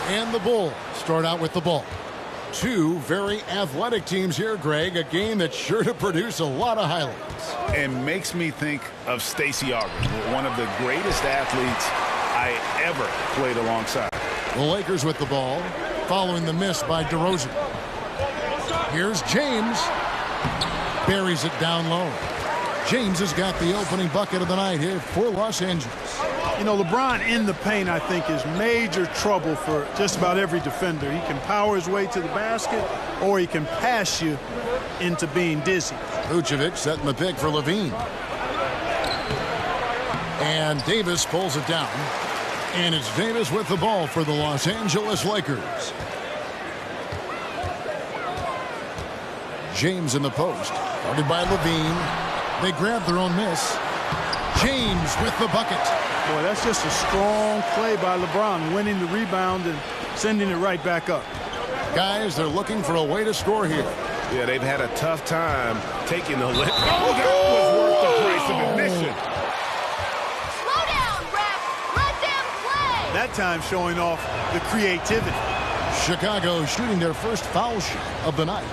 And the Bulls start out with the ball. Two very athletic teams here, Greg. A game that's sure to produce a lot of highlights. It makes me think of Stacey Augmon, one of the greatest athletes I ever played alongside. The Lakers with the ball, following the miss by DeRozan. Here's James. Buries it down low. James has got the opening bucket of the night here for Los Angeles. You know, LeBron in the paint, I think, is major trouble for just about every defender. He can power his way to the basket, or he can pass you into being dizzy. Vucevic setting the pick for Levine. And Davis pulls it down. And it's Davis with the ball for the Los Angeles Lakers. James in the post. Guarded by Levine. They grab their own miss. James with the bucket. Boy, that's just a strong play by LeBron, winning the rebound and sending it right back up. Guys, they're looking for a way to score here. Yeah, they've had a tough time taking the lift. Oh, that was worth the price of admission. Slow down, ref. Let them play. That time showing off the creativity. Chicago shooting their first foul shot of the night.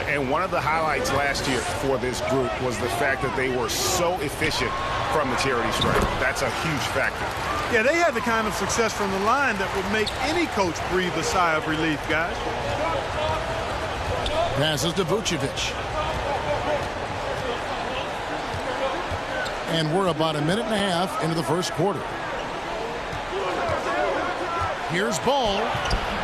And one of the highlights last year for this group was the fact that they were so efficient from the charity stripe. That's a huge factor. Yeah, they had the kind of success from the line that would make any coach breathe a sigh of relief, guys. Passes to Vucevic. And we're about a minute and a half into the first quarter. Here's Ball.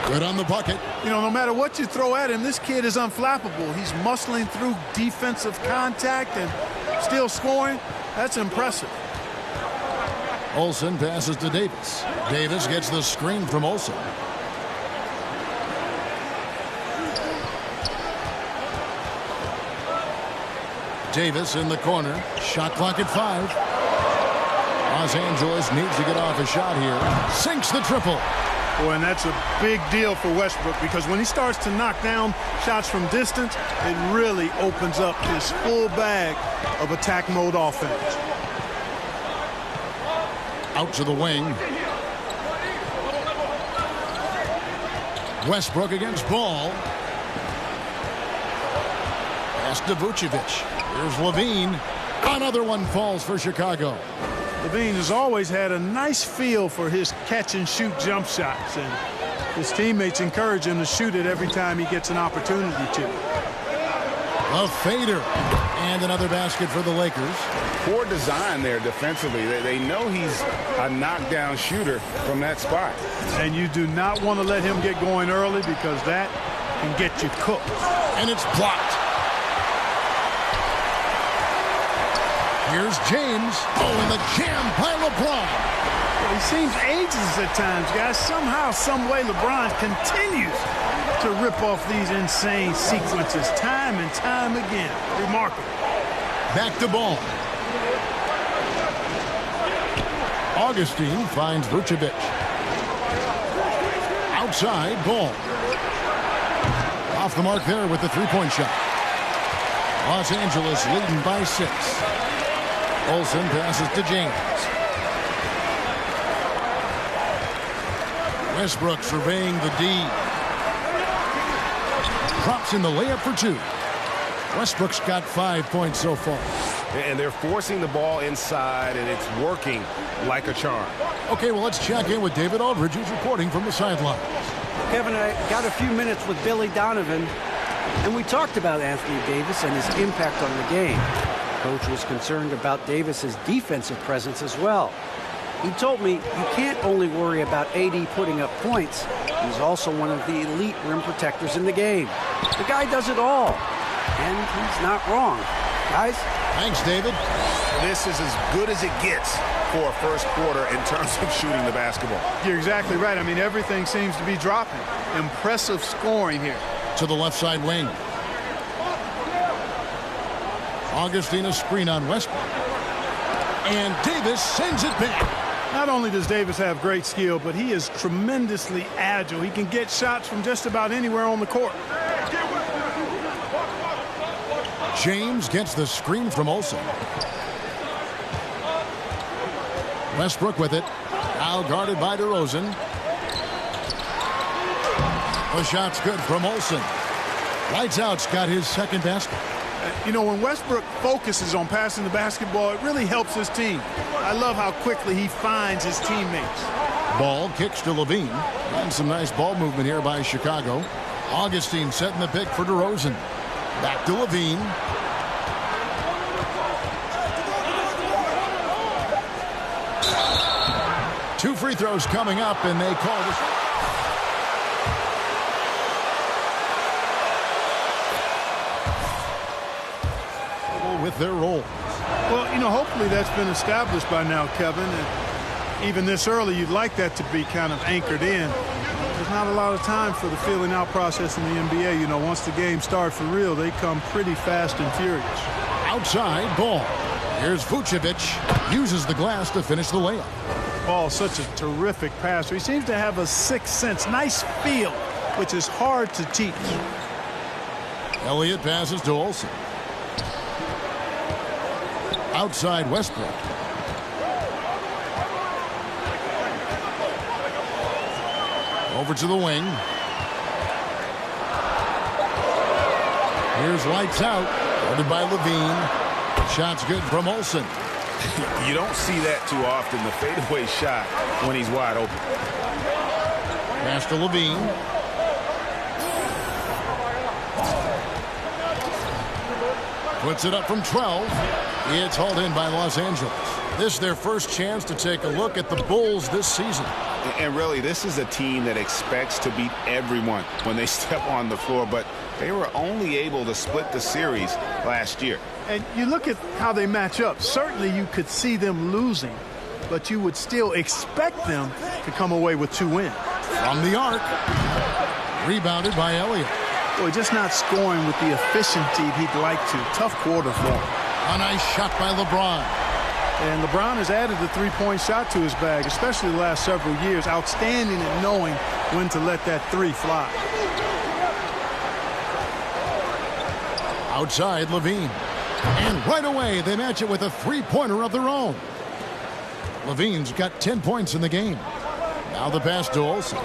Good on the bucket. You know, no matter what you throw at him, this kid is unflappable. He's muscling through defensive contact and still scoring. That's impressive. Olsen passes to Davis. Davis gets the screen from Olsen. Davis in the corner. Shot clock at 5. Los Angeles needs to get off a shot here. Sinks the triple. Boy, and that's a big deal for Westbrook, because when he starts to knock down shots from distance, it really opens up his full bag of attack mode offense. Out to the wing. Westbrook against Ball. Pass to Vucevic. Here's Levine. Another one falls for Chicago. Levine has always had a nice feel for his catch-and-shoot jump shots, and his teammates encourage him to shoot it every time he gets an opportunity to. A fader. And another basket for the Lakers. Poor design there defensively. They know he's a knockdown shooter from that spot. And you do not want to let him get going early, because that can get you cooked. And it's blocked. Here's James. Oh, and the jam by LeBron. He seems ageless at times, guys. Somehow, some way, LeBron continues to rip off these insane sequences time and time again. Remarkable. Back to Ball. Augustine finds Vucevic. Outside, Ball. Off the mark there with the three-point shot. Los Angeles leading by 6. Olsen passes to James. Westbrook surveying the D. Drops in the layup for 2. Westbrook's got 5 points so far. And they're forcing the ball inside, and it's working like a charm. Okay, well, let's check in with David Aldridge, who's reporting from the sidelines. Kevin, I got a few minutes with Billy Donovan, and we talked about Anthony Davis and his impact on the game. Coach was concerned about Davis's defensive presence as well. He told me you can't only worry about AD putting up points. He's also one of the elite rim protectors in the game. The guy does it all, and he's not wrong. Guys? Thanks, David. This is as good as it gets for a first quarter in terms of shooting the basketball. You're exactly right. I mean, everything seems to be dropping. Impressive scoring here. To the left side wing. Augustine a screen on Westbrook. And Davis sends it back. Not only does Davis have great skill, but he is tremendously agile. He can get shots from just about anywhere on the court. James gets the screen from Olsen. Westbrook with it. Now guarded by DeRozan. The shot's good from Olsen. Lights out's got his second basket. You know, when Westbrook focuses on passing the basketball, it really helps his team. I love how quickly he finds his teammates. Ball kicks to Levine. And some nice ball movement here by Chicago. Augustine setting the pick for DeRozan. Back to Levine. Two free throws coming up, and they call this. With their roll. Well, you know, hopefully that's been established by now, Kevin. And even this early, you'd like that to be kind of anchored in. There's not a lot of time for the feeling out process in the NBA. You know, once the game starts for real, they come pretty fast and furious. Outside ball. Here's Vucevic. Uses the glass to finish the layup. Ball, such a terrific passer. He seems to have a sixth sense, nice feel, which is hard to teach. Elliott passes to Olsen. Outside Westbrook. Over to the wing. Here's lights out. Guarded by Levine. Shot's good from Olsen. You don't see that too often, the fadeaway shot when he's wide open. Pass to Levine. Puts it up from 12. It's hauled in by Los Angeles. This is their first chance to take a look at the Bulls this season. And really, this is a team that expects to beat everyone when they step on the floor, but they were only able to split the series last year. And you look at how they match up. Certainly you could see them losing, but you would still expect them to come away with 2 wins. From the arc. Rebounded by Elliott. Boy, just not scoring with the efficiency he'd like to. Tough quarter for him. A nice shot by LeBron. And LeBron has added the three-point shot to his bag, especially the last several years. Outstanding at knowing when to let that three fly. Outside Levine. And right away they match it with a three-pointer of their own. Levine's got 10 points in the game. Now the pass to Olsen.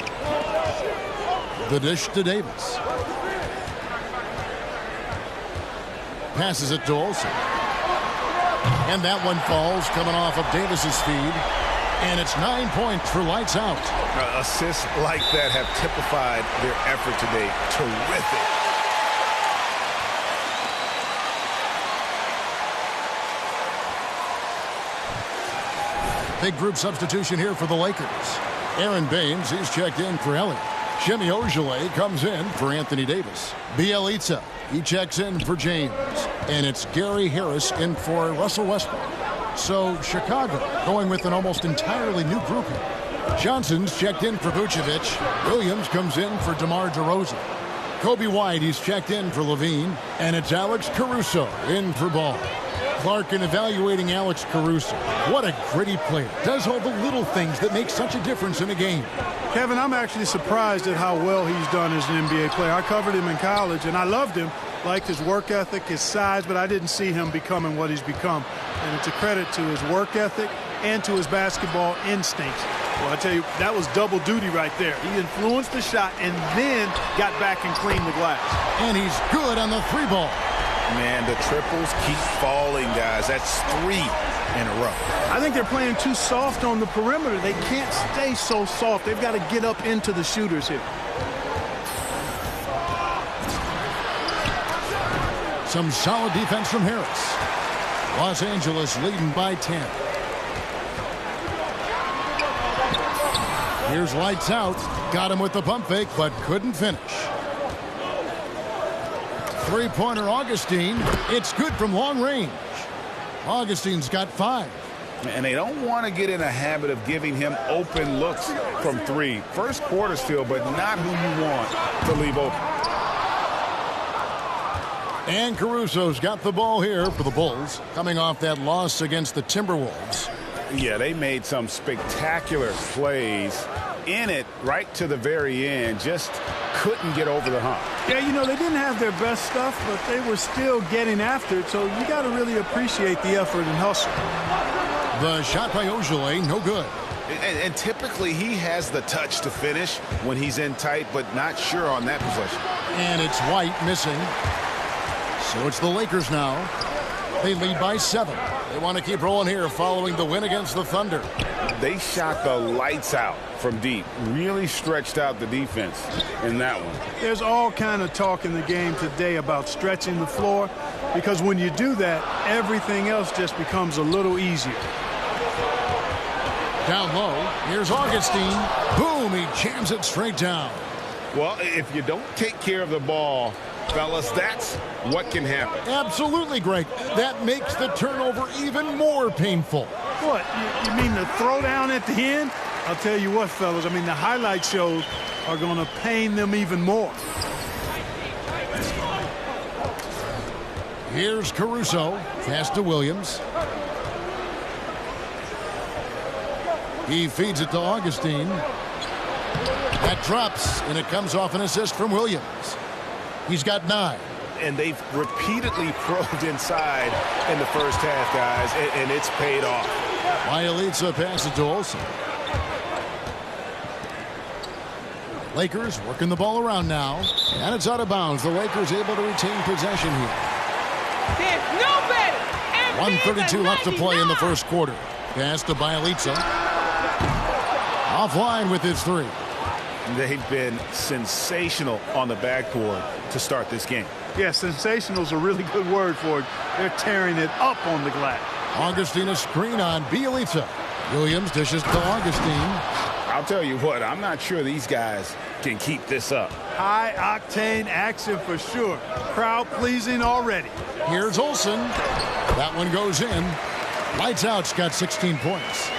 The dish to Davis. Passes it to Olsen. And that one falls, coming off of Davis's feed. And it's 9 points for lights out. Assists like that have typified their effort today. Terrific. Big group substitution here for the Lakers. Aaron Baines, he's checked in for Elliott. Semi Ojeleye comes in for Anthony Davis. Bjelica, he checks in for James. And it's Gary Harris in for Russell Westbrook. So Chicago going with an almost entirely new group here. Johnson's checked in for Vucevic. Williams comes in for DeMar DeRozan. Kobe White, he's checked in for Levine. And it's Alex Caruso in for Ball. Clark in evaluating Alex Caruso. What a gritty player. Does all the little things that make such a difference in a game. Kevin, I'm actually surprised at how well he's done as an NBA player. I covered him in college, and I loved him. Liked his work ethic, his size, but I didn't see him becoming what he's become. And it's a credit to his work ethic and to his basketball instincts. Well, I tell you, that was double duty right there. He influenced the shot and then got back and cleaned the glass. And he's good on the three ball. Man, the triples keep falling, guys. That's 3 in a row. I think they're playing too soft on the perimeter. They can't stay so soft. They've got to get up into the shooters here. Some solid defense from Harris. Los Angeles leading by 10. Here's lights out. Got him with the pump fake, but couldn't finish. Three-pointer Augustine. It's good from long range. Augustine's got 5. And they don't want to get in a habit of giving him open looks from 3. First quarter still, but not who you want to leave open. And Caruso's got the ball here for the Bulls, coming off that loss against the Timberwolves. Yeah, they made some spectacular plays in it right to the very end. Just couldn't get over the hump. Yeah, you know, they didn't have their best stuff, but they were still getting after it, so you got to really appreciate the effort and hustle. The shot by Ojeleye, no good. And typically he has the touch to finish when he's in tight, but not sure on that possession. And it's White missing. So it's the Lakers now. They lead by 7. They want to keep rolling here following the win against the Thunder. They shot the lights out from deep. Really stretched out the defense in that one. There's all kind of talk in the game today about stretching the floor, because when you do that, everything else just becomes a little easier. Down low, here's Augustine. Boom, he jams it straight down. Well, if you don't take care of the ball, fellas, that's what can happen. Absolutely, Greg. That makes the turnover even more painful. What, you mean the throwdown at the end? I'll tell you what, fellas, I mean, the highlight shows are going to pain them even more. Here's Caruso. Pass to Williams. He feeds it to Augustine. That drops, and it comes off an assist from Williams. He's got 9. And they've repeatedly probed inside in the first half, guys, and it's paid off. Bjelica passes to Olsen. Lakers working the ball around now, and it's out of bounds. The Lakers able to retain possession here. There's no better. 1:32 left to play in the first quarter. Pass to Bjelica. Offline with his 3. They've been sensational on the backboard to start this game. Yeah, sensational is a really good word for it. They're tearing it up on the glass. Augustine a screen on Bjelica. Williams dishes to Augustine. I'll tell you what, I'm not sure these guys can keep this up. High-octane action for sure. Crowd pleasing already. Here's Olsen. That one goes in. Lights out's got 16 points.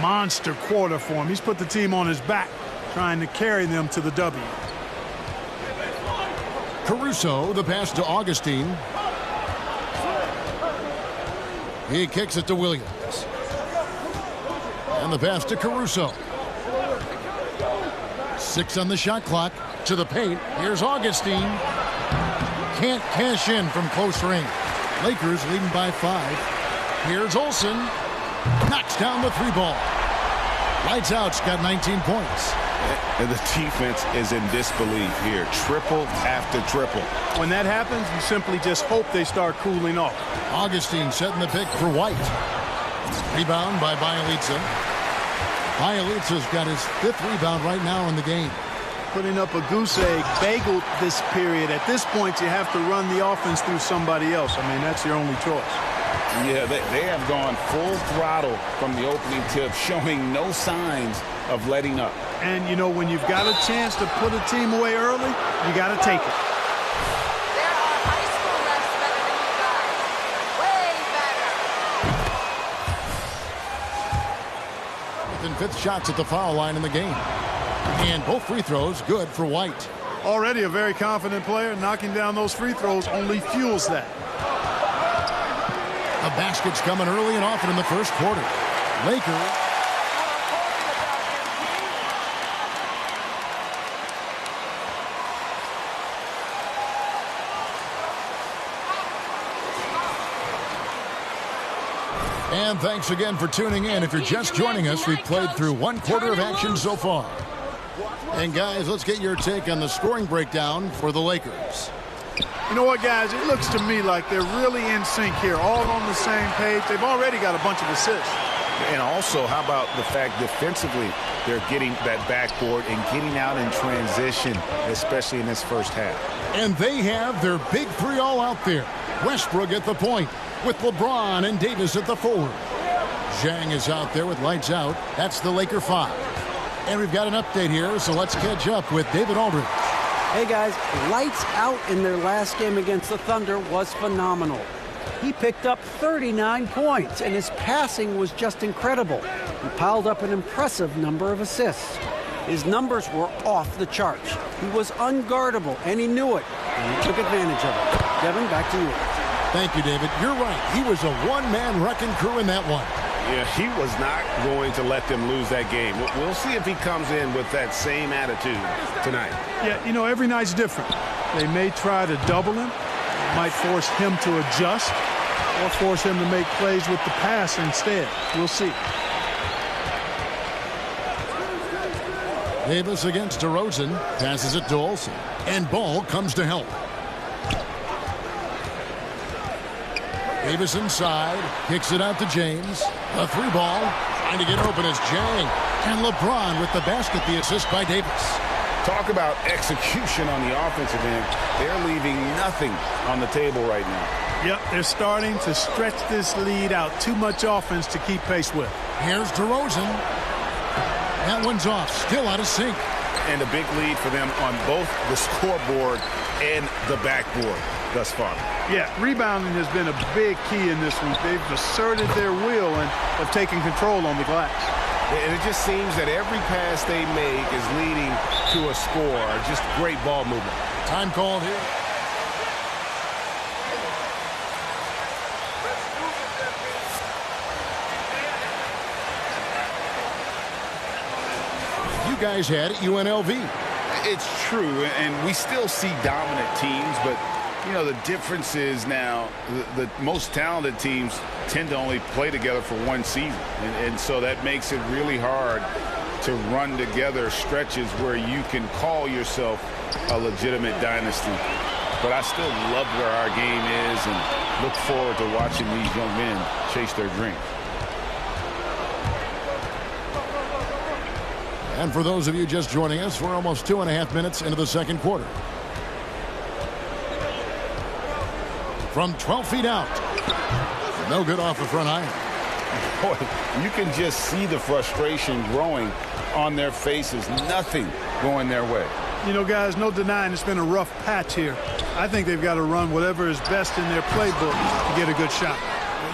Monster quarter for him. He's put the team on his back, trying to carry them to the W. Caruso, the pass to Augustine. He kicks it to Williams. And the pass to Caruso. 6 on the shot clock. To the paint. Here's Augustine. Can't cash in from close range. Lakers leading by 5. Here's Olsen. Knocks down the 3 ball. Lights out's got 19 points. And the defense is in disbelief here. Triple after triple. When that happens, you simply just hope they start cooling off. Augustine setting the pick for White. Rebound by Bjelica. Bjelica's got his 5th rebound right now in the game. Putting up a goose egg bagel this period. At this point, you have to run the offense through somebody else. I mean, that's your only choice. Yeah, they have gone full throttle from the opening tip, showing no signs of letting up. And, you know, when you've got a chance to put a team away early, you got to take it. There are high school refs better than you guys. Way better. Within 5th shots at the foul line in the game. And both free throws good for White. Already a very confident player. Knocking down those free throws only fuels that. The basket's coming early and often in the first quarter. Lakers. And thanks again for tuning in. If you're just joining us, we've played through 1 quarter of action so far. And guys, let's get your take on the scoring breakdown for the Lakers. You know what, guys? It looks to me like they're really in sync here, all on the same page. They've already got a bunch of assists. And also, how about the fact defensively they're getting that backboard and getting out in transition, especially in this first half. And they have their big 3 all out there. Westbrook at the point with LeBron and Davis at the forward. Zhang is out there with lights out. That's the Laker 5. And we've got an update here, so let's catch up with David Aldridge. Hey guys, lights out in their last game against the Thunder was phenomenal. He picked up 39 points, and his passing was just incredible. He piled up an impressive number of assists. His numbers were off the charts. He was unguardable, and he knew it, and he took advantage of it. Devin, back to you. Thank you, David. You're right. He was a one-man wrecking crew in that one. Yeah, he was not going to let them lose that game. We'll see if he comes in with that same attitude tonight. Yeah, you know, every night's different. They may try to double him, might force him to adjust, or force him to make plays with the pass instead. We'll see. Davis against DeRozan. Passes it to Olsen. And Ball comes to help. Davis inside. Kicks it out to James. A three ball. Trying to get open is Jang. And LeBron with the basket. The assist by Davis. Talk about execution on the offensive end. They're leaving nothing on the table right now. Yep, they're starting to stretch this lead out. Too much offense to keep pace with. Here's DeRozan. That one's off. Still out of sync. And a big lead for them on both the scoreboard and the backboard thus far. Yeah, rebounding has been a big key in this week. They've asserted their will and have taken control on the glass. And it just seems that every pass they make is leading to a score. Just great ball movement. Time called here. You guys had it, UNLV. It's true, and we still see dominant teams, but you know, the difference is now the most talented teams tend to only play together for one season. And so that makes it really hard to run together stretches where you can call yourself a legitimate dynasty. But I still love where our game is and look forward to watching these young men chase their dream. And for those of you just joining us, we're almost 2.5 minutes into the second quarter. From 12 feet out. No good off the front iron. Boy, you can just see the frustration growing on their faces. Nothing going their way. You know, guys, no denying it's been a rough patch here. I think they've got to run whatever is best in their playbook to get a good shot.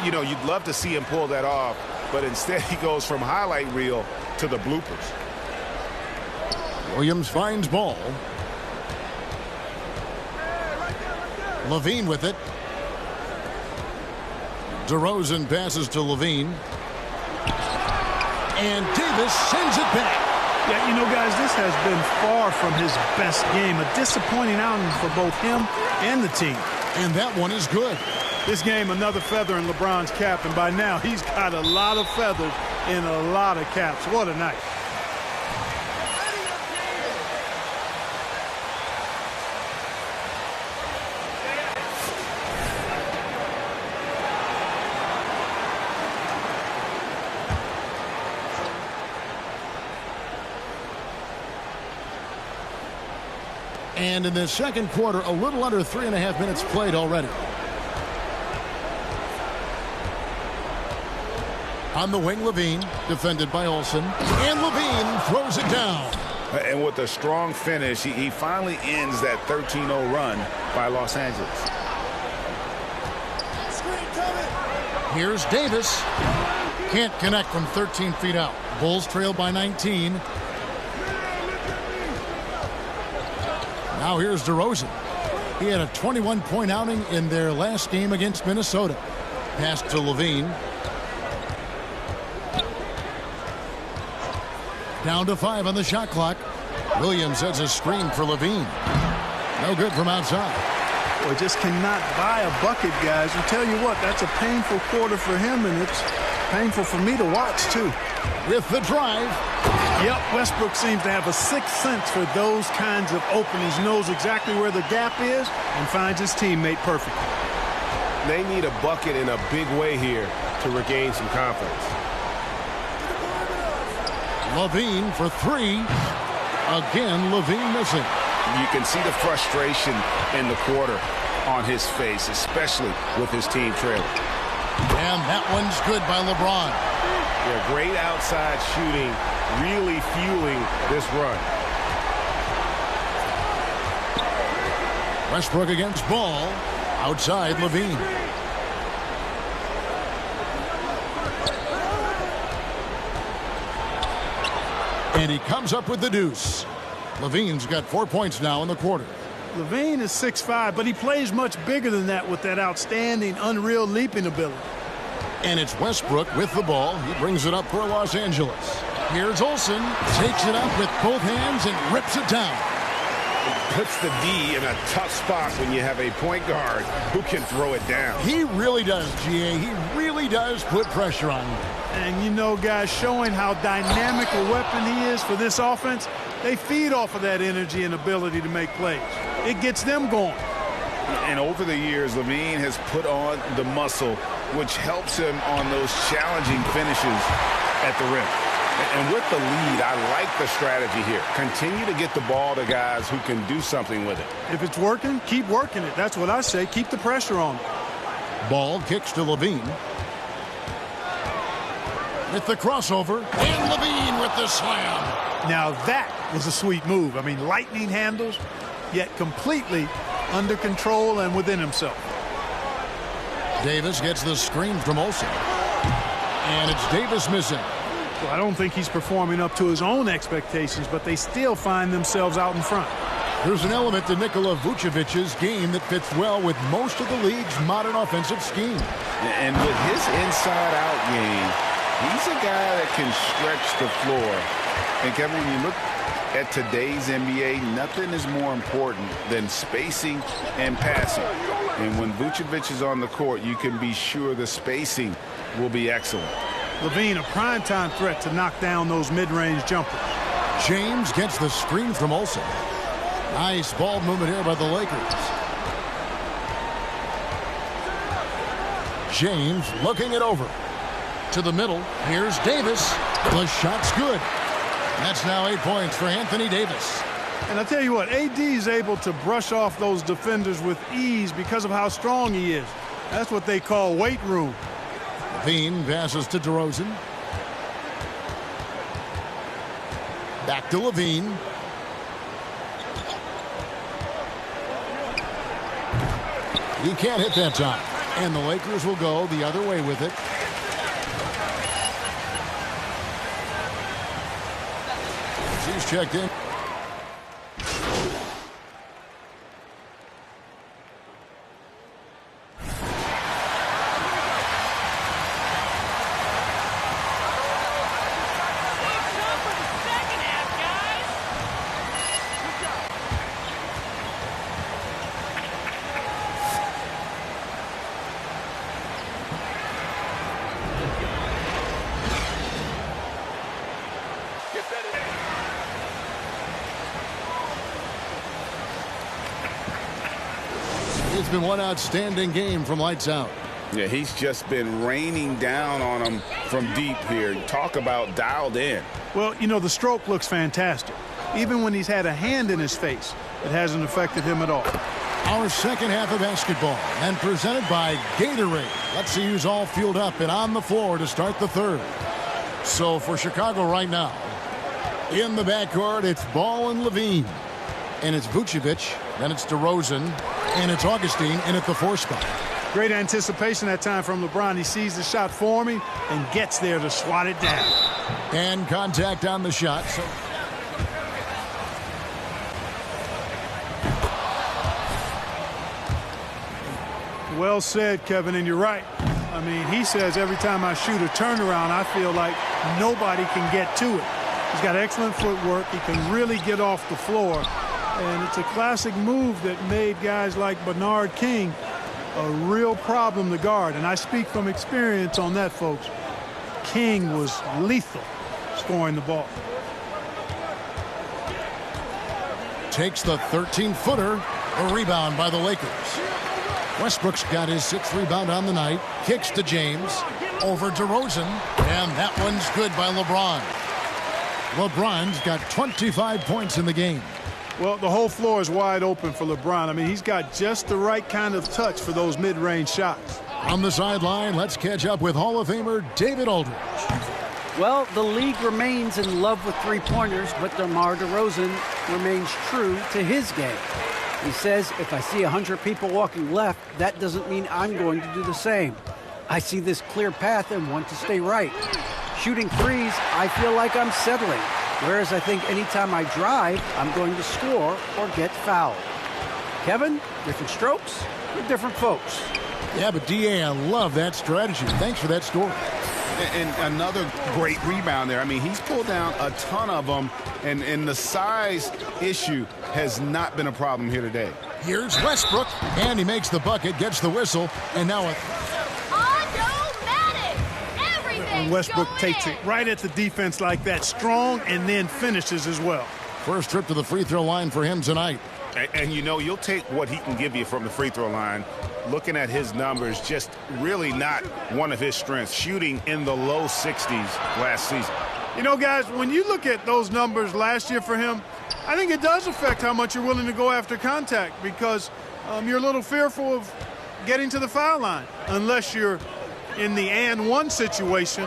You know, you'd love to see him pull that off, but instead he goes from highlight reel to the bloopers. Williams finds Ball. Levine with it. DeRozan passes to Levine. And Davis sends it back. Yeah, you know, guys, this has been far from his best game. A disappointing outing for both him and the team. And that one is good. This game, another feather in LeBron's cap, and by now he's got a lot of feathers in a lot of caps. What a night. And in the second quarter, a little under 3.5 minutes played already. On the wing, Levine, defended by Olsen. And Levine throws it down. And with a strong finish, he finally ends that 13-0 run by Los Angeles. Here's Davis. Can't connect from 13 feet out. Bulls trail by 19. Now here's DeRozan. He had a 21-point outing in their last game against Minnesota. Pass to Levine. Down to 5 on the shot clock. Williams has a screen for Levine. No good from outside. Boy, just cannot buy a bucket, guys. I tell you what, that's a painful quarter for him, and it's painful for me to watch, too. With the drive. Yep, Westbrook seems to have a sixth sense for those kinds of openings, knows exactly where the gap is, and finds his teammate perfectly. They need a bucket in a big way here to regain some confidence. Levine for 3. Again, Levine missing. You can see the frustration in the quarter on his face, especially with his team trailing. And that one's good by LeBron. Yeah, great outside shooting, really fueling this run. Westbrook against Ball. Outside, Levine. And he comes up with the deuce. Levine's got 4 points now in the quarter. Levine is 6'5", but he plays much bigger than that with that outstanding, unreal leaping ability. And it's Westbrook with the ball. He brings it up for Los Angeles. Here's Olsen. Takes it up with both hands and rips it down. puts the D in a tough spot when you have a point guard who can throw it down. He really does, GA. He really does put pressure on him. And, you know, guys, showing how dynamic a weapon he is for this offense, they feed off of that energy and ability to make plays. It gets them going. And over the years, LaVine has put on the muscle, which helps him on those challenging finishes at the rim. And with the lead, I like the strategy here. Continue to get the ball to guys who can do something with it. If it's working, keep working it. That's what I say. Keep the pressure on. Ball kicks to LaVine. With the crossover, and LaVine with the slam. Now that was a sweet move. I mean, lightning handles, yet completely under control and within himself. Davis gets the screen from Olsen. And it's Davis missing. Well, I don't think he's performing up to his own expectations, but they still find themselves out in front. There's an element to Nikola Vucevic's game that fits well with most of the league's modern offensive scheme. And with his inside-out game, he's a guy that can stretch the floor. And Kevin, when you look at today's NBA, nothing is more important than spacing and passing. And when Vucevic is on the court, you can be sure the spacing will be excellent. LaVine, a primetime threat to knock down those mid-range jumpers. James gets the screen from Olsen. Nice ball movement here by the Lakers. James looking it over. To the middle. Here's Davis. The shot's good. That's now 8 points for Anthony Davis. And I tell you what, AD is able to brush off those defenders with ease because of how strong he is. That's what they call weight room. LaVine passes to DeRozan. Back to LaVine. He can't hit that time. And the Lakers will go the other way with it. He's checked in. It's been one outstanding game from lights out. Yeah, he's just been raining down on them from deep here. Talk about dialed in. Well, you know, the stroke looks fantastic. Even when he's had a hand in his face, it hasn't affected him at all. Our second half of basketball and presented by Gatorade. Let's see who's all fueled up and on the floor to start the third. So for Chicago right now, in the backcourt, it's Ball and LaVine. And it's Vucevic, then it's DeRozan, and it's Augustine in at the 4 spot. Great anticipation that time from LeBron. He sees the shot forming and gets there to swat it down. And contact on the shot. So well said, Kevin, and you're right. I mean, he says every time I shoot a turnaround, I feel like nobody can get to it. He's got excellent footwork. He can really get off the floor. And it's a classic move that made guys like Bernard King a real problem to guard. And I speak from experience on that, folks. King was lethal scoring the ball. Takes the 13-footer. A rebound by the Lakers. Westbrook's got his 6th rebound on the night. Kicks to James. Over DeRozan. And that one's good by LeBron. LeBron's got 25 points in the game. Well, the whole floor is wide open for LeBron. I mean, he's got just the right kind of touch for those mid-range shots. On the sideline, let's catch up with Hall of Famer David Aldridge. Well, the league remains in love with three-pointers, but DeMar DeRozan remains true to his game. He says, if I see 100 people walking left, that doesn't mean I'm going to do the same. I see this clear path and want to stay right. Shooting threes, I feel like I'm settling. Whereas I think anytime I drive, I'm going to score or get fouled. Kevin, different strokes for different folks. Yeah, but DA, I love that strategy. Thanks for that story. And another great rebound there. I mean, he's pulled down a ton of them, and the size issue has not been a problem here today. Here's Westbrook, and he makes the bucket, gets the whistle, and now a... Automatic! Everything And Westbrook going takes in. it right at the defense like that, strong, and then finishes as well. First trip to the free throw line for him tonight. And you know, you'll take what he can give you from the free throw line. Looking at his numbers, just really not one of his strengths. Shooting in the low 60s last season. You know, guys, when you look at those numbers last year for him, I think it does affect how much you're willing to go after contact because you're a little fearful of getting to the foul line unless you're in the and one situation.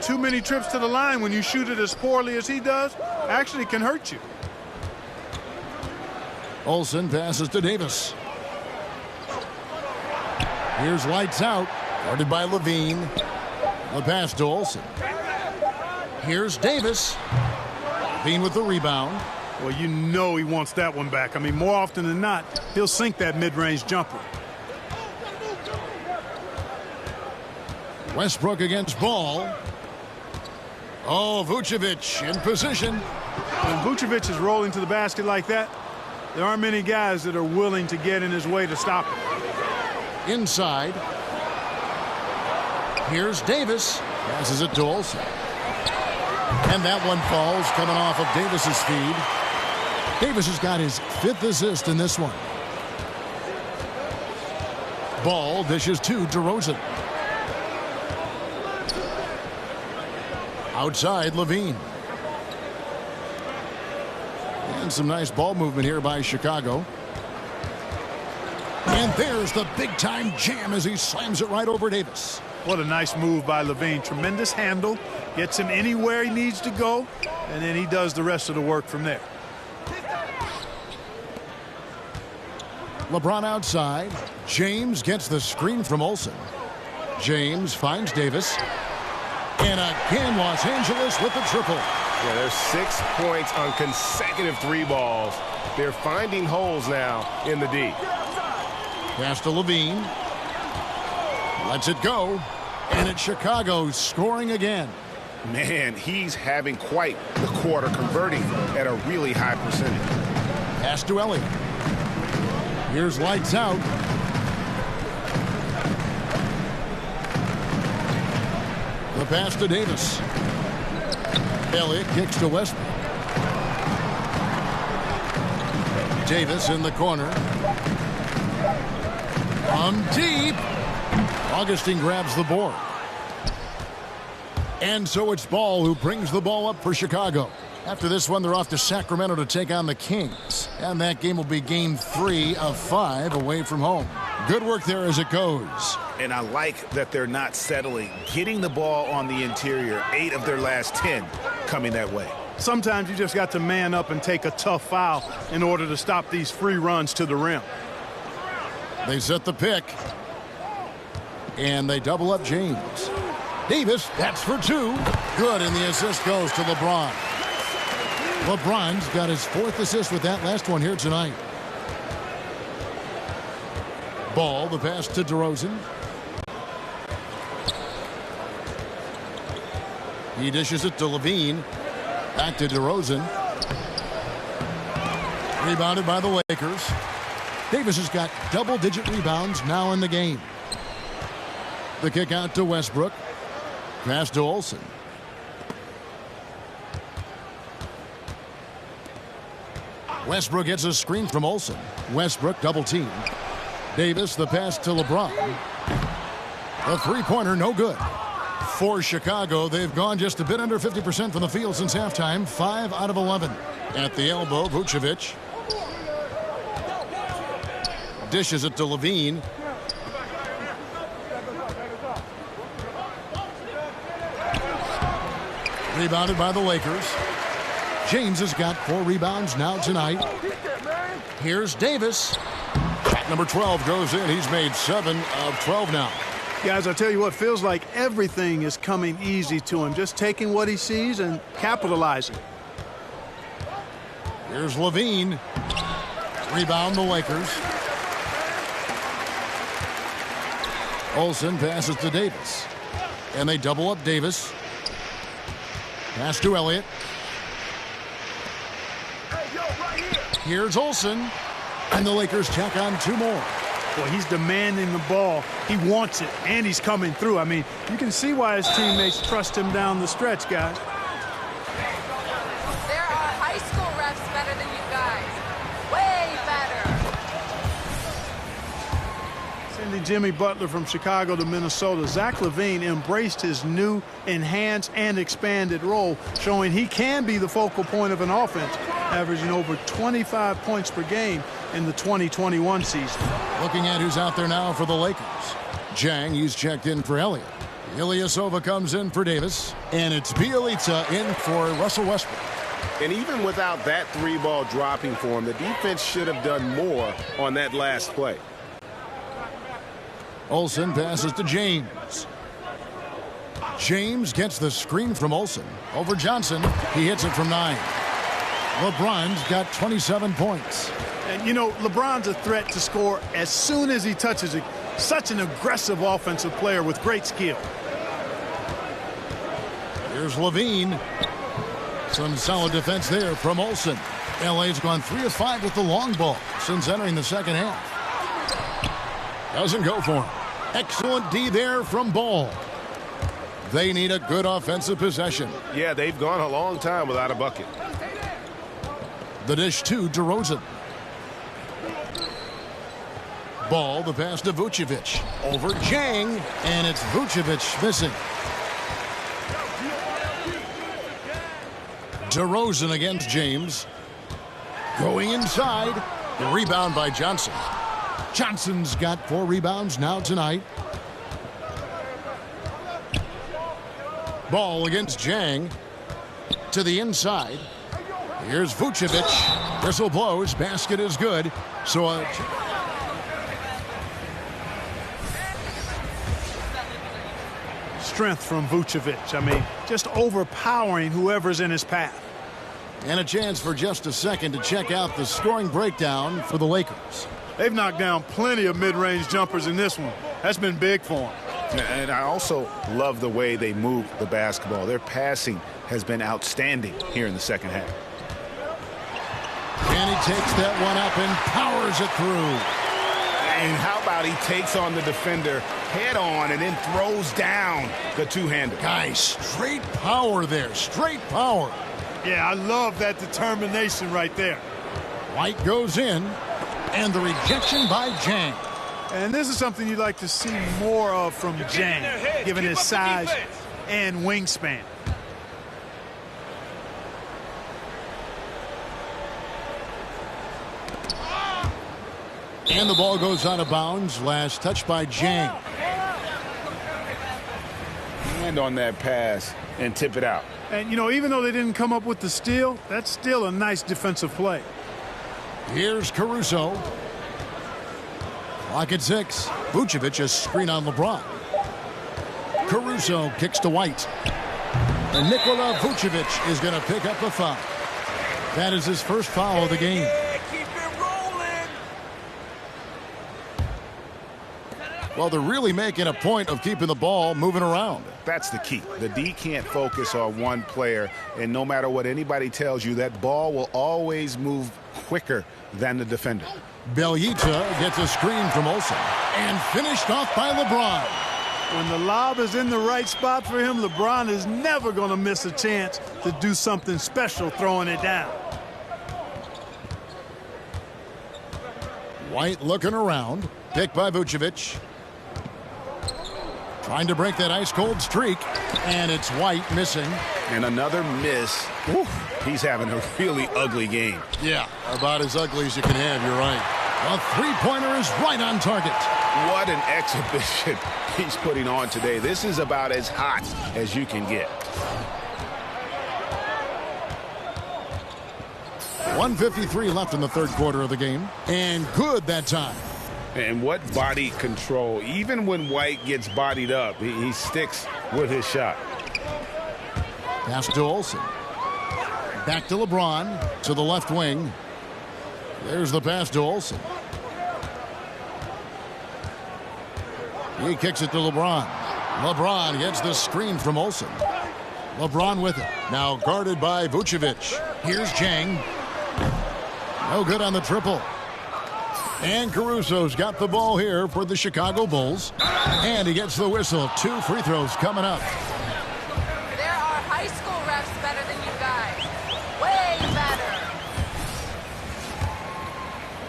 Too many trips to the line when you shoot it as poorly as he does actually can hurt you. Olsen passes to Davis. Here's lights out, guarded by Levine. The pass to Olsen. Here's Davis. Levine with the rebound. Well, you know he wants that one back. I mean, more often than not, he'll sink that mid-range jumper. Westbrook against Ball. Oh, Vucevic in position. When Vucevic is rolling to the basket like that, there aren't many guys that are willing to get in his way to stop him. Inside. Here's Davis. Passes it to Olsen. And that one falls coming off of Davis's feed. Davis has got his 5th assist in this one. Ball dishes to DeRozan. Outside, Levine. And some nice ball movement here by Chicago. And there's the big-time jam as he slams it right over Davis. What a nice move by Levine. Tremendous handle. Gets him anywhere he needs to go, and then he does the rest of the work from there. LeBron outside. James gets the screen from Olsen. James finds Davis. And again, Los Angeles with the triple. Yeah, there's 6 points on consecutive 3 balls. They're finding holes now in the D. Pass to Levine. Lets it go. And it's Chicago scoring again. Man, he's having quite the quarter, converting at a really high percentage. Pass to Elliott. Here's lights out. The pass to Davis. Elliott kicks to Westbrook. Davis in the corner. From deep. Augustine grabs the board. And so it's Ball who brings the ball up for Chicago. After this one, they're off to Sacramento to take on the Kings. And that game will be game 3 of 5 away from home. Good work there as it goes. And I like that they're not settling. Getting the ball on the interior, 8 of their last 10 coming that way. Sometimes you just got to man up and take a tough foul in order to stop these free runs to the rim. They set the pick. And they double up James. Davis, that's for 2. Good, and the assist goes to LeBron. LeBron's got his 4th assist with that last one here tonight. Ball, the pass to DeRozan. He dishes it to Levine. Back to DeRozan. Rebounded by the Lakers. Davis has got double-digit rebounds now in the game. The kick out to Westbrook. Pass to Olsen. Westbrook gets a screen from Olsen. Westbrook double team. Davis, the pass to LeBron. The three-pointer, no good. For Chicago, they've gone just a bit under 50% from the field since halftime. 5 out of 11. At the elbow, Vucevic. Dishes it to Levine. Rebounded by the Lakers. James has got 4 rebounds now tonight. Here's Davis. Shot number 12 goes in. He's made 7 of 12 now. Guys, I tell you what, feels like everything is coming easy to him. Just taking what he sees and capitalizing. Here's Levine. Rebound the Lakers. Olsen passes to Davis. And they double up Davis. Pass to Elliott. Here's Olsen. And the Lakers check on 2 more. Well, he's demanding the ball. He wants it, and he's coming through. I mean, you can see why his teammates trust him down the stretch, guys. There are high school refs better than you guys. Way better. Sending Jimmy Butler from Chicago to Minnesota, Zach LaVine embraced his new, enhanced, and expanded role, showing he can be the focal point of an offense, averaging over 25 points per game in the 2021 season. Looking at who's out there now for the Lakers. Jang, he's checked in for Elliott. Ilyasova comes in for Davis. And it's Bjelica in for Russell Westbrook. And even without that 3-ball dropping for him, the defense should have done more on that last play. Olsen passes to James. James gets the screen from Olsen. Over Johnson. He hits it from 9. LeBron's got 27 points. And, you know, LeBron's a threat to score as soon as he touches it. Such an aggressive offensive player with great skill. Here's LaVine. Some solid defense there from Olsen. LA's gone 3 of 5 with the long ball since entering the second half. Doesn't go for him. Excellent D there from Ball. They need a good offensive possession. Yeah, they've gone a long time without a bucket. The dish to DeRozan. Ball, the pass to Vucevic. Over Jang, and it's Vucevic missing. DeRozan against James. Going inside. The rebound by Johnson. Johnson's got 4 rebounds now tonight. Ball against Jang. To the inside. Here's Vucevic. Whistle blows. Basket is good. So strength from Vucevic. I mean, just overpowering whoever's in his path. And a chance for just a second to check out the scoring breakdown for the Lakers. They've knocked down plenty of mid-range jumpers in this one. That's been big for them. And I also love the way they move the basketball. Their passing has been outstanding here in the second half. And he takes that one up and powers it through. And how about he takes on the defender head on and then throws down the two-hander. Guys, straight power there. Straight power. Yeah, I love that determination right there. White goes in. And the rejection by Jang. And this is something you'd like to see more of from Jang, given his size and wingspan. And the ball goes out of bounds. Last touch by Jang. Hand on that pass and tip it out. And, you know, even though they didn't come up with the steal, that's still a nice defensive play. Here's Caruso. Clock at 6. Vucevic a screen on LeBron. Caruso kicks to White. And Nikola Vucevic is going to pick up a foul. That is his first foul of the game. Keep it rolling. Well, they're really making a point of keeping the ball moving around. That's the key. The D can't focus on one player, and no matter what anybody tells you, that ball will always move quicker than the defender. Bjelica gets a screen from Olsen and finished off by LeBron. When the lob is in the right spot for him, LeBron is never going to miss a chance to do something special throwing it down. White looking around. Picked by Vucevic. Trying to break that ice-cold streak. And it's White missing. And another miss. Ooh, he's having a really ugly game. Yeah, about as ugly as you can have, you're right. A three-pointer is right on target. What an exhibition he's putting on today. This is about as hot as you can get. 1:53 left in the third quarter of the game. And good that time. And what body control. Even when White gets bodied up, he sticks with his shot. Pass to Olsen. Back to LeBron. To the left wing. There's the pass to Olsen. He kicks it to LeBron. LeBron gets the screen from Olsen. LeBron with it. Now guarded by Vucevic. Here's Jang. No good on the triple. And Caruso's got the ball here for the Chicago Bulls. And he gets the whistle. 2 free throws coming up. There are high school refs better than you guys. Way better.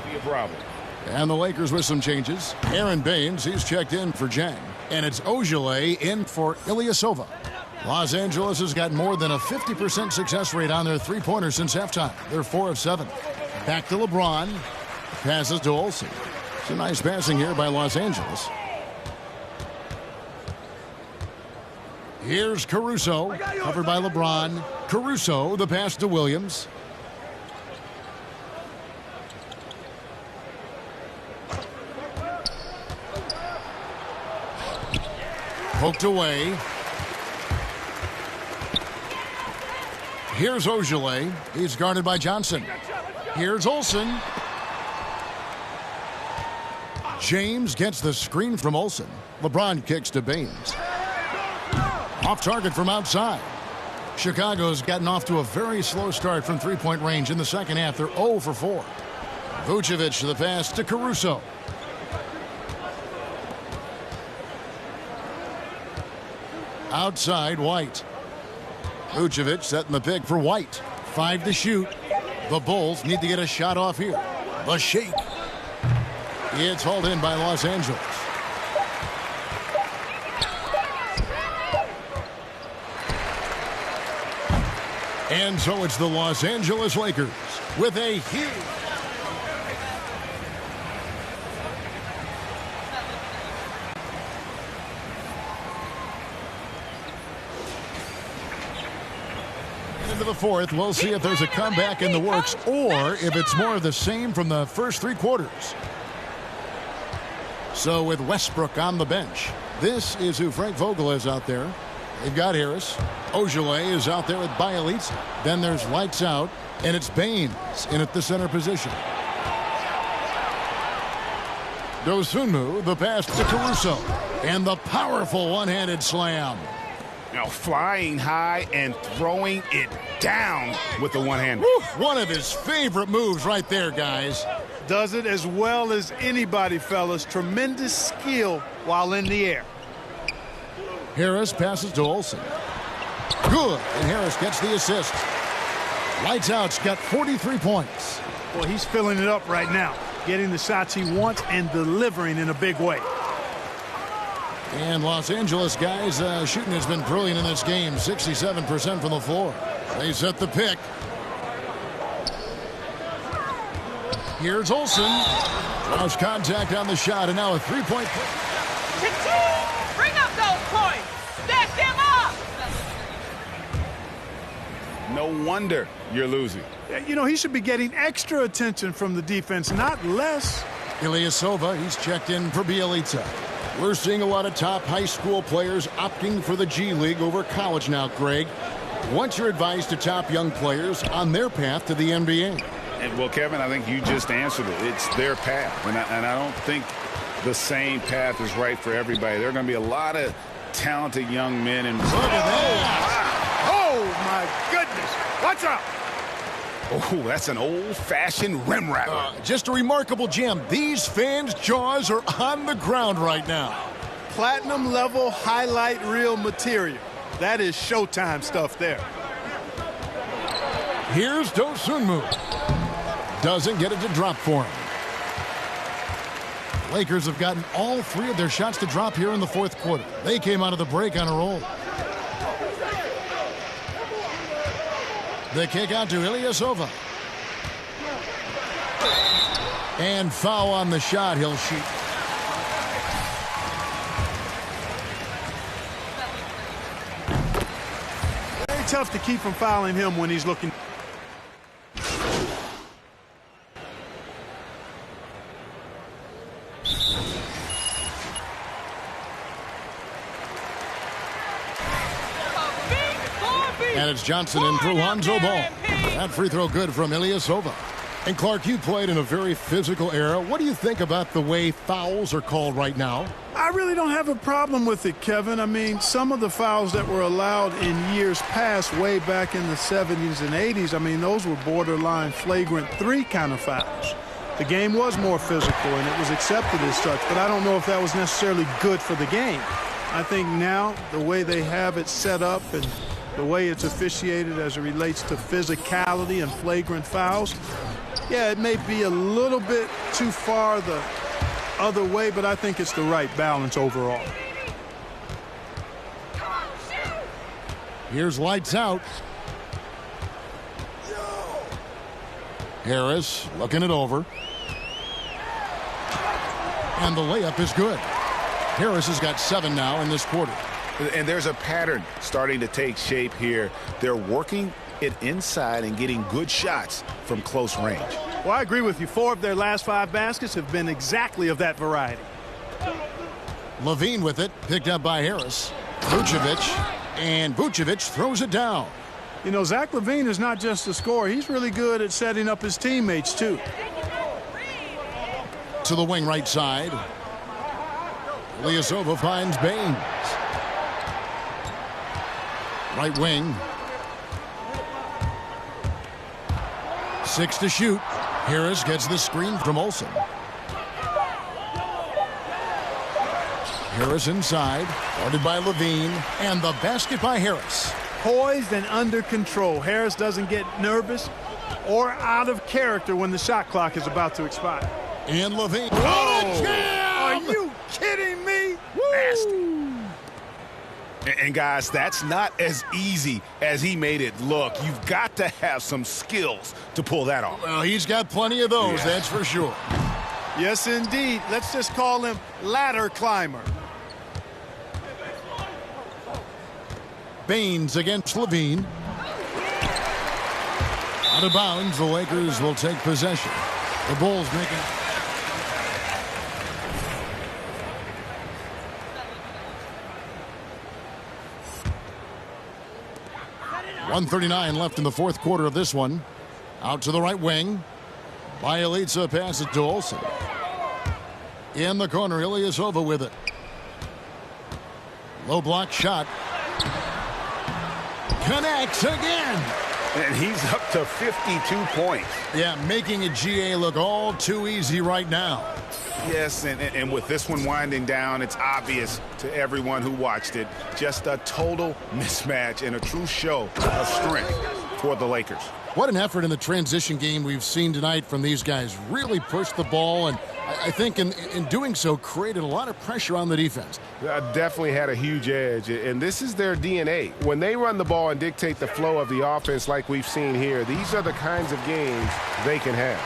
Be a problem. And the Lakers with some changes. Aaron Baines, he's checked in for Jang. And it's Ojale in for Ilyasova. Los Angeles has got more than a 50% success rate on their three-pointers since halftime. They're 4 of 7. Back to LeBron. Passes to Olsen. It's a nice passing here by Los Angeles. Here's Caruso. Covered by LeBron. Caruso, the pass to Williams. Poked away. Here's Ojale. He's guarded by Johnson. Here's Olsen. James gets the screen from Olsen. LeBron kicks to Baines. Off target from outside. Chicago's gotten off to a very slow start from three-point range in the second half. They're 0 for 4. Vucevic the pass to Caruso. Outside, White. Vucevic setting the pick for White. 5 to shoot. The Bulls need to get a shot off here. The shake. It's hauled in by Los Angeles. And so it's the Los Angeles Lakers with a huge... into the fourth. We'll see if there's a comeback in the works or if it's more of the same from the first 3 quarters. So with Westbrook on the bench, this is who Frank Vogel is out there. They've got Harris. Ojale is out there with Bielitsa. Then there's lights out, and it's Baines in at the center position. Dosunmu, the pass to Caruso. And the powerful one-handed slam. Now flying high and throwing it down with the one-hand. One of his favorite moves right there, guys. Does it as well as anybody, fellas. Tremendous skill while in the air. Harris passes to Olsen. Good, and Harris gets the assist. Lights out's got 43 points. Well, he's filling it up right now, getting the shots he wants and delivering in a big way. And Los Angeles guys, shooting has been brilliant in this game. 67% from the floor. They set the pick. Here's Olsen. Draws contact on the shot, and now a three-point. Bring up those points. Stack them up. No wonder you're losing. You know, he should be getting extra attention from the defense, not less. Ilyasova, he's checked in for Bielitsa. We're seeing a lot of top high school players opting for the G League over college now, Greg. What's your advice to top young players on their path to the NBA? And, well, Kevin, I think you just answered it. It's their path. And I don't think the same path is right for everybody. There are going to be a lot of talented young men. And look at that. Oh, my goodness. Watch out. Oh, that's an old-fashioned rim rattler. Just a remarkable jam. These fans' jaws are on the ground right now. Platinum level highlight reel material. That is Showtime stuff there. Here's Dosunmu. Doesn't get it to drop for him. Lakers have gotten all 3 of their shots to drop here in the fourth quarter. They came out of the break on a roll. The kick out to Ilyasova. And foul on the shot. He'll shoot. Very tough to keep from fouling him when he's looking. And it's Johnson in for Lonzo Ball. That free throw good from Ilyasova. And Clark, you played in a very physical era. What do you think about the way fouls are called right now? I really don't have a problem with it, Kevin. I mean, some of the fouls that were allowed in years past, way back in the 70s and 80s, I mean, those were borderline flagrant 3 kind of fouls. The game was more physical, and it was accepted as such, but I don't know if that was necessarily good for the game. I think now the way they have it set up and the way it's officiated as it relates to physicality and flagrant fouls, yeah, it may be a little bit too far the other way, but I think it's the right balance overall. Here's lights out. Harris looking it over. And the layup is good. Harris has got 7 now in this quarter. And there's a pattern starting to take shape here. They're working it inside and getting good shots from close range. Well, I agree with you. 4 of their last 5 baskets have been exactly of that variety. Levine with it, picked up by Harris. Vucevic, and Vucevic throws it down. You know, Zach LaVine is not just a scorer. He's really good at setting up his teammates, too. To the wing right side. Ilyasova finds Baines. Right wing. 6 to shoot. Harris gets the screen from Olsen. Harris inside, guarded by Levine, and the basket by Harris. Poised and under control. Harris doesn't get nervous or out of character when the shot clock is about to expire. And Levine. What a jam! Are you kidding me? Nasty. And guys, that's not as easy as he made it look. You've got to have some skills to pull that off. Well, he's got plenty of those, that's for sure. Yes, indeed. Let's just call him ladder climber. Baines against Levine. Out of bounds, the Lakers will take possession. The Bulls making... .139 left in the fourth quarter of this one. Out to the right wing. Bjelica passes to Olsen. In the corner, Ilyasova with it. Low block shot. Connects again. And he's up to 52 points. Yeah, making a GA look all too easy right now. Yes, and with this one winding down, it's obvious to everyone who watched it. Just a total mismatch and a true show of strength for the Lakers. What an effort in the transition game we've seen tonight from these guys. Really pushed the ball, and I think in doing so created a lot of pressure on the defense. Definitely had a huge edge, and this is their DNA. When they run the ball and dictate the flow of the offense like we've seen here, these are the kinds of games they can have.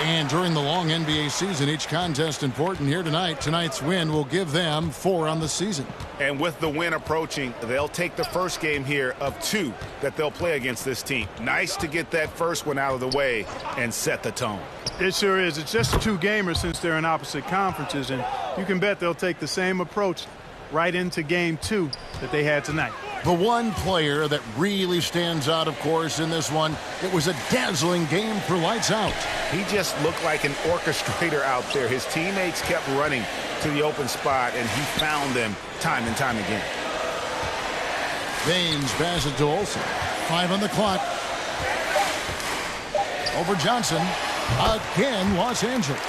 And during the long NBA season, each contest important. Here tonight. Tonight's win will give them 4 on the season. And with the win approaching, they'll take the first game here of 2 that they'll play against this team. Nice to get that first one out of the way and set the tone. It sure is. It's just a 2-gamer since they're in opposite conferences, and you can bet they'll take the same approach right into game 2 that they had tonight. The one player that really stands out, of course, in this one, it was a dazzling game for lights out. He just looked like an orchestrator out there. His teammates kept running to the open spot, and he found them time and time again. Baines passes to Olsen. 5 on the clock. Over Johnson. Again, Los Angeles.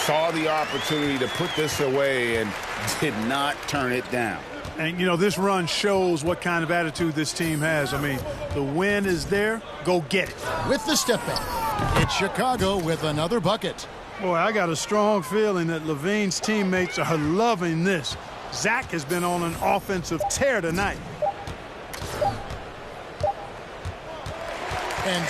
Saw the opportunity to put this away and did not turn it down. And, you know, this run shows what kind of attitude this team has. I mean, the win is there. Go get it. With the step back, it's Chicago with another bucket. Boy, I got a strong feeling that Levine's teammates are loving this. Zach has been on an offensive tear tonight. And